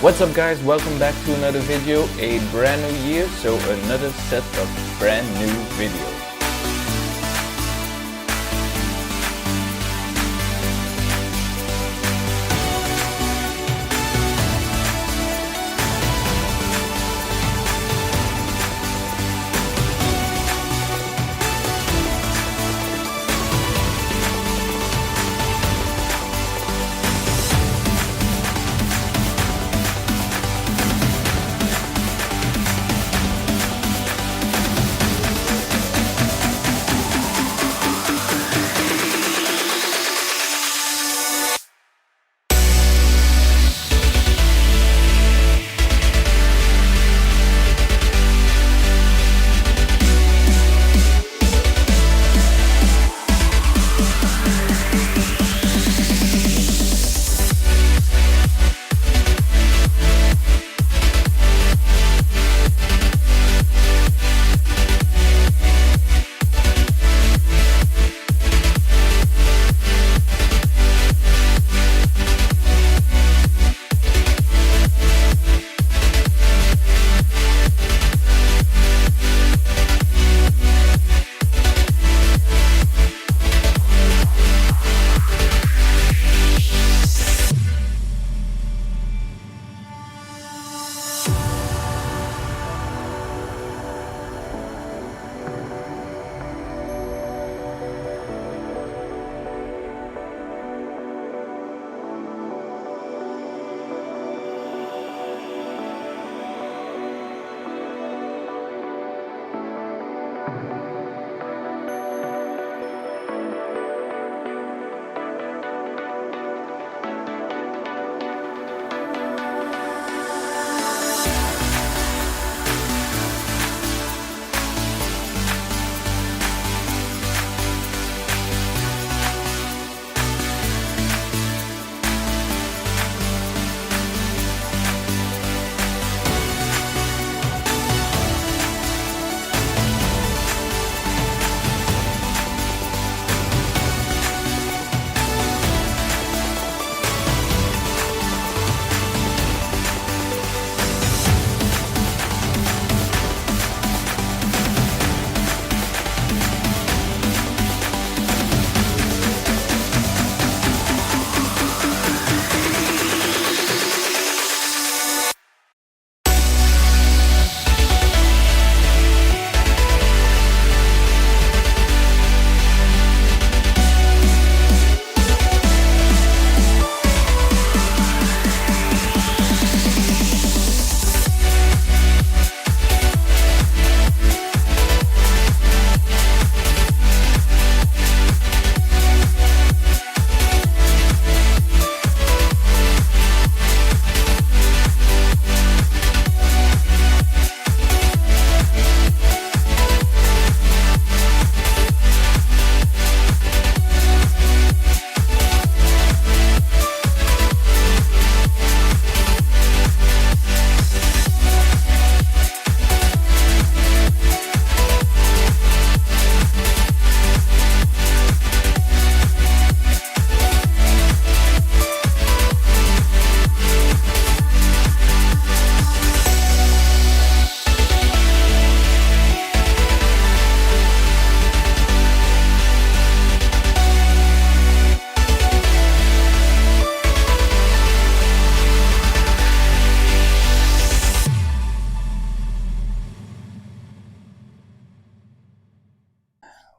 What's up guys, welcome back to another video, a brand new year, so another set of brand new videos.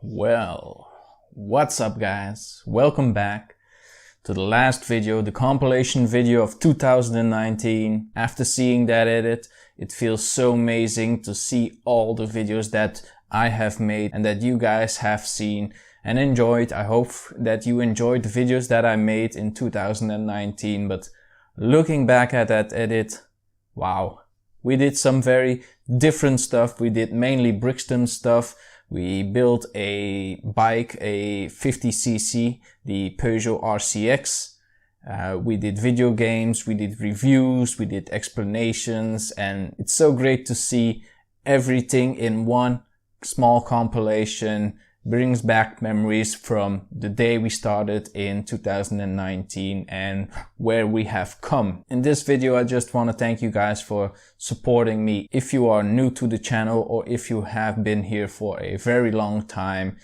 Well, what's up guys? Welcome back to the last video, the compilation video of 2019. After seeing that edit, it feels so amazing to see all the videos that I have made and that you guys have seen and enjoyed. I hope that you enjoyed the videos that I made in 2019, but looking back at that edit, wow, we did some very different stuff. We did mainly Brixton stuff. We built a bike, a 50cc, the Peugeot RCX. We did video games, we did reviews, we did explanations, and it's so great to see everything in one small compilation brings back memories from the day we started in 2019 and where we have come. In this video, I just want to thank you guys for supporting me. If you are new to the channel or if you have been here for a very long time,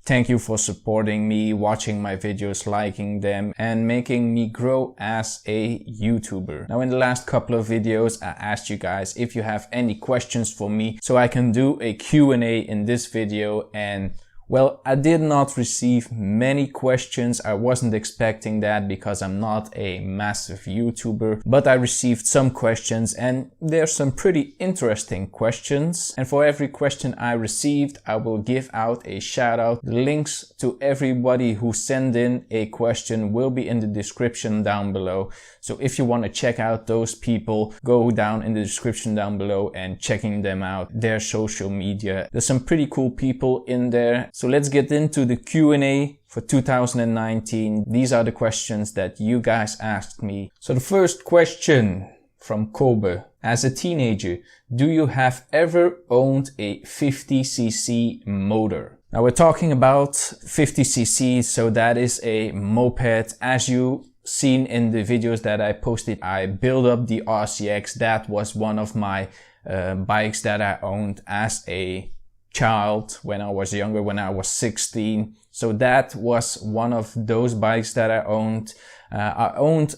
thank you for supporting me, watching my videos, liking them, and making me grow as a YouTuber. Now, in the last couple of videos, I asked you guys if you have any questions for me so I can do a Q&A in this video, and well, I did not receive many questions. I wasn't expecting that because I'm not a massive YouTuber, but I received some questions and there's some pretty interesting questions. And for every question I received, I will give out a shout out. The links to everybody who sent in a question will be in the description down below. So if you want to check out those people, go down in the description down below and checking them out, their social media. There's some pretty cool people in there. So let's get into the Q&A for 2019. These are the questions that you guys asked me. So the first question from Kobe. As a teenager, do you have ever owned a 50cc motor? Now we're talking about 50cc, so that is a moped. As you seen in the videos that I posted, I built up the RCX. That was one of my bikes that I owned as a child when I was younger, when I was 16. So that was one of those bikes that I owned. I owned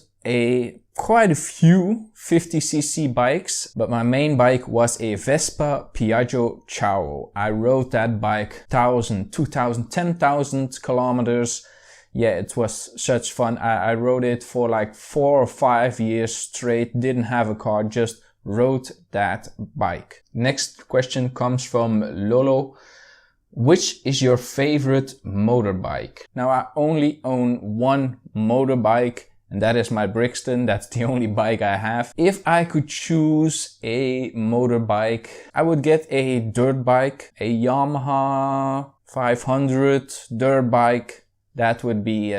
quite a few 50cc bikes, but my main bike was a Vespa Piaggio Ciao. I rode that bike 1,000, 2,000, 10,000 kilometers. Yeah, it was such fun. I rode it for like 4 or 5 years straight, didn't have a car, just rode that bike. Next question comes from Lolo. Which is your favorite motorbike? Now I only own one motorbike, and that is my Brixton. That's the only bike I have. If I could choose a motorbike, I would get a dirt bike, a Yamaha 500 dirt bike. That would be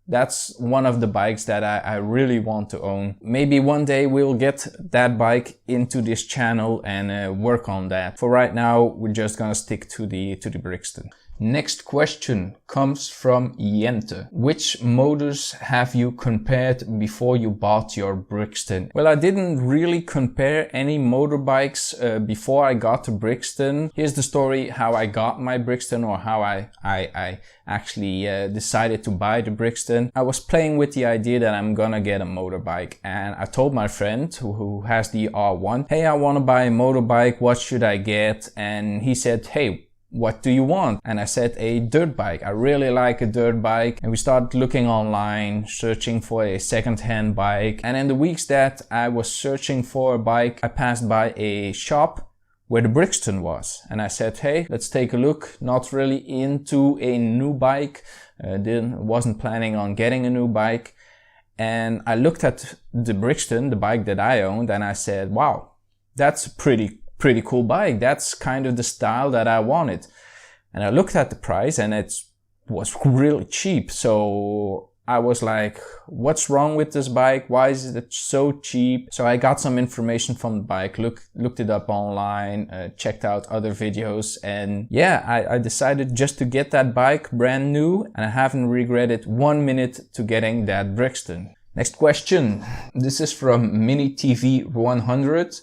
that's one of the bikes that I really want to own. Maybe one day we'll get that bike into this channel and work on that. For right now, we're just gonna stick to the Brixton. Next question comes from Jente. Which motors have you compared before you bought your Brixton? Well, I didn't really compare any motorbikes before I got to Brixton. Here's the story how I got my Brixton, or how I actually decided to buy the Brixton. I was playing with the idea that I'm gonna get a motorbike, and I told my friend who has the R1, hey, I want to buy a motorbike, what should I get? And he said, hey, what do you want? And I said a dirt bike. I really like a dirt bike. And we started looking online, searching for a second-hand bike. And in the weeks that I was searching for a bike, I passed by a shop where the Brixton was. And I said, hey, let's take a look. Not really into a new bike. Wasn't planning on getting a new bike. And I looked at the Brixton, the bike that I owned, and I said, wow, that's a pretty cool bike. That's kind of the style that I wanted. And I looked at the price and it was really cheap. So I was like, what's wrong with this bike? Why is it so cheap? So I got some information from the bike, looked it up online, checked out other videos, and yeah, I decided just to get that bike brand new, and I haven't regretted 1 minute to getting that Brixton. Next question. This is from Mini TV 100.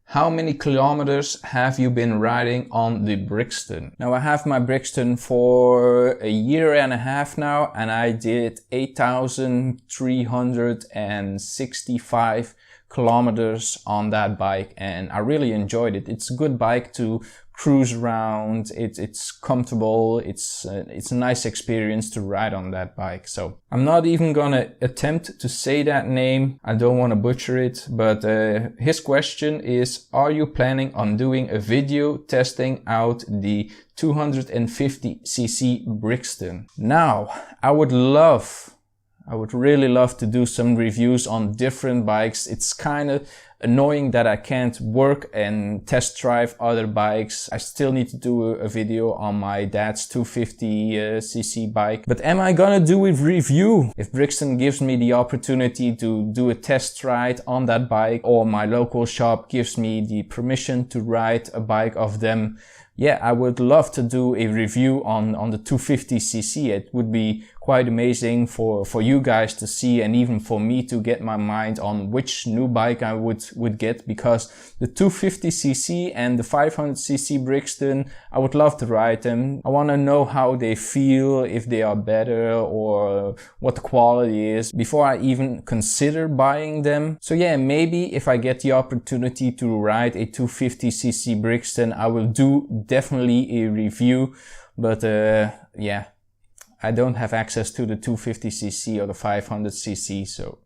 How many kilometers have you been riding on the Brixton? Now I have my Brixton for a year and a half now, and I did 8,365 kilometers on that bike, and I really enjoyed it. It's a good bike to cruise around. It's comfortable. It's a nice experience to ride on that bike. So I'm not even gonna attempt to say that name. I don't want to butcher it, but his question is, are you planning on doing a video testing out the 250cc Brixton? Now, I would really love to do some reviews on different bikes. It's kind of annoying that I can't work and test drive other bikes. I still need to do a video on my dad's 250cc bike. But am I gonna do a review? If Brixton gives me the opportunity to do a test ride on that bike, or my local shop gives me the permission to ride a bike of them, yeah, I would love to do a review on the 250cc. It would be quite amazing for you guys to see, and even for me to get my mind on which new bike I would get, because the 250cc and the 500cc Brixton, I would love to ride them. I want to know how they feel, if they are better, or what the quality is before I even consider buying them. So yeah, maybe if I get the opportunity to ride a 250cc Brixton, I will do definitely a review. But yeah, I don't have access to the 250cc or the 500cc, so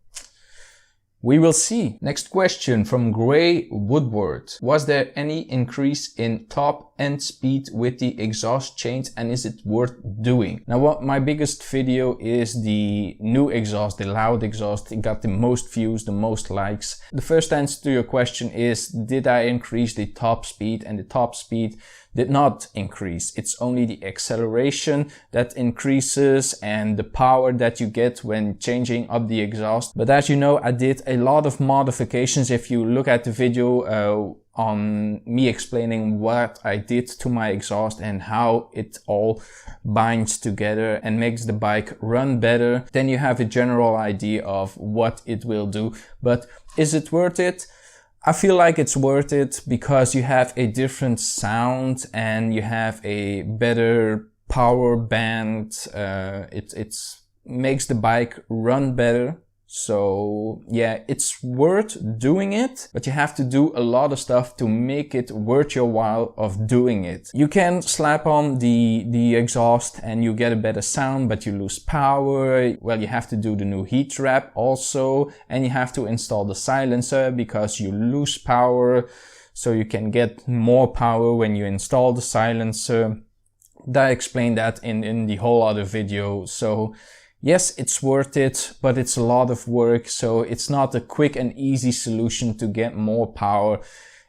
we will see. Next question from Gray Woodward. Was there any increase in top end speed with the exhaust change, and is it worth doing? Now, what my biggest video is the new exhaust, the loud exhaust. It got the most views, the most likes. The first answer to your question is, did I increase the top speed? And the top speed did not increase. It's only the acceleration that increases and the power that you get when changing up the exhaust. But as you know, I did a lot of modifications. If you look at the video on me explaining what I did to my exhaust and how it all binds together and makes the bike run better, then you have a general idea of what it will do. But is it worth it? I feel like it's worth it because you have a different sound and you have a better power band. It makes the bike run better. So yeah, it's worth doing it, but you have to do a lot of stuff to make it worth your while of doing it. You can slap on the exhaust and you get a better sound, but you lose power. Well, you have to do the new heat trap also, and you have to install the silencer because you lose power. So you can get more power when you install the silencer. I explained that in the whole other video. So yes, it's worth it, but it's a lot of work, so it's not a quick and easy solution to get more power.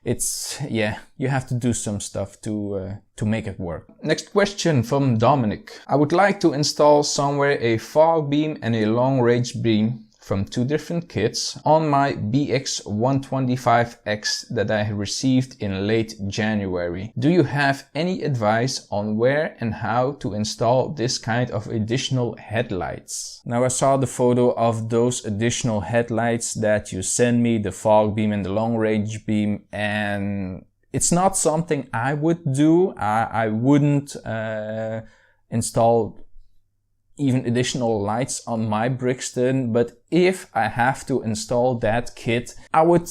It's, yeah, you have to do some stuff to make it work. Next question from Dominic. I would like to install somewhere a fog beam and a long range beam from two different kits on my BX 125X that I received in late January. Do you have any advice on where and how to install this kind of additional headlights? Now, I saw the photo of those additional headlights that you sent me, the fog beam and the long range beam, and it's not something I would do. I wouldn't install even additional lights on my Brixton, but if I have to install that kit, I would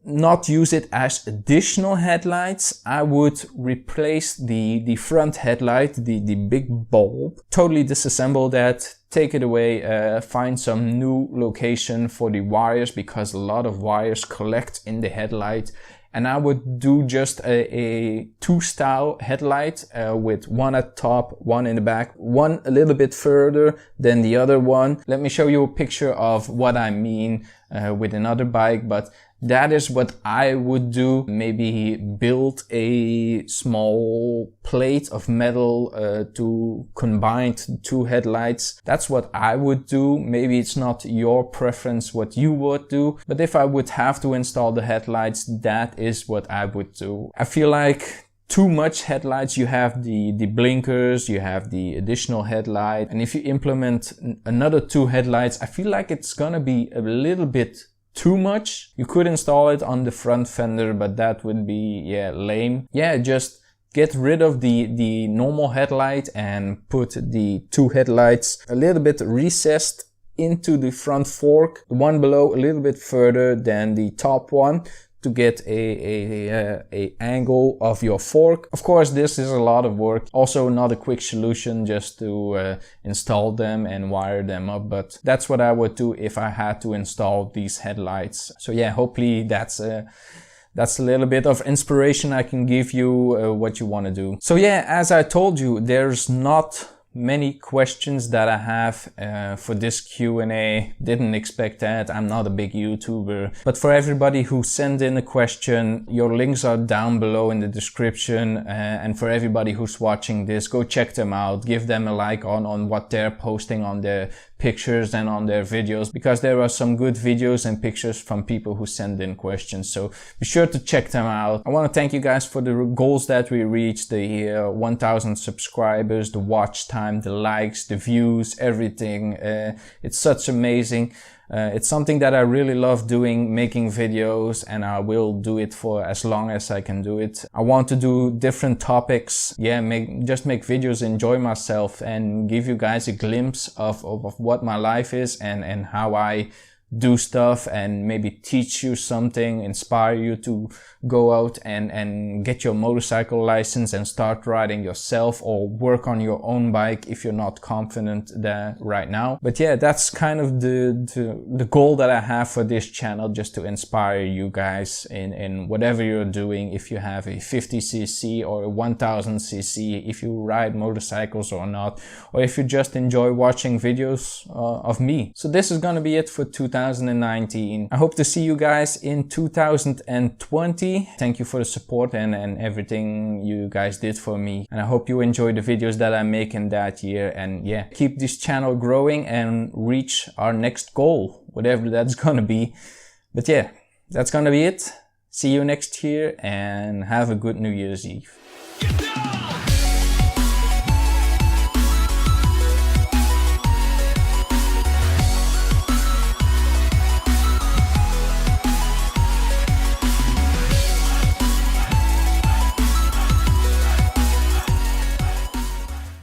not use it as additional headlights. I would replace the front headlight, the big bulb, totally disassemble that, take it away, find some new location for the wires, because a lot of wires collect in the headlight. And I would do just a two-style headlight with one at top, one in the back, one a little bit further than the other one. Let me show you a picture of what I mean with another bike, but that is what I would do. Maybe build a small plate of metal to combine two headlights. That's what I would do. Maybe it's not your preference what you would do, but if I would have to install the headlights, that is what I would do. I feel like too much headlights. You have the blinkers, you have the additional headlight, and if you implement another two headlights, I feel like it's gonna be a little bit too much. You could install it on the front fender, but that would be, yeah, lame. Yeah, just get rid of the normal headlight and put the two headlights a little bit recessed into the front fork, the one below a little bit further than the top one, to get a angle of your fork. Of course, this is a lot of work. Also not a quick solution just to install them and wire them up, but that's what I would do if I had to install these headlights. So yeah, hopefully that's a little bit of inspiration I can give you what you want to do. So yeah, as I told you, there's not many questions that I have for this Q&A. Didn't expect that. I'm not a big YouTuber. But for everybody who sent in a question, your links are down below in the description. And for everybody who's watching this, go check them out. Give them a like on what they're posting on their pictures and on their videos, because there are some good videos and pictures from people who send in questions. So be sure to check them out. I want to thank you guys for the goals that we reached, the 1000 subscribers, the watch time, the likes, the views, everything. It's such amazing. It's something that I really love doing, making videos, and I will do it for as long as I can do it. I want to do different topics. Yeah, just make videos, enjoy myself, and give you guys a glimpse of what my life is and how I do stuff, and maybe teach you something, inspire you to go out and get your motorcycle license and start riding yourself, or work on your own bike if you're not confident there right now. But yeah, that's kind of the goal that I have for this channel, just to inspire you guys in whatever you're doing. If you have a 50cc or a 1000cc, if you ride motorcycles or not, or if you just enjoy watching videos of me. So this is gonna be it for 2019. I hope to see you guys in 2020. Thank you for the support and everything you guys did for me. And I hope you enjoyed the videos that I make in that year. And yeah, keep this channel growing and reach our next goal, whatever that's gonna be. But yeah, that's gonna be it. See you next year and have a good New Year's Eve.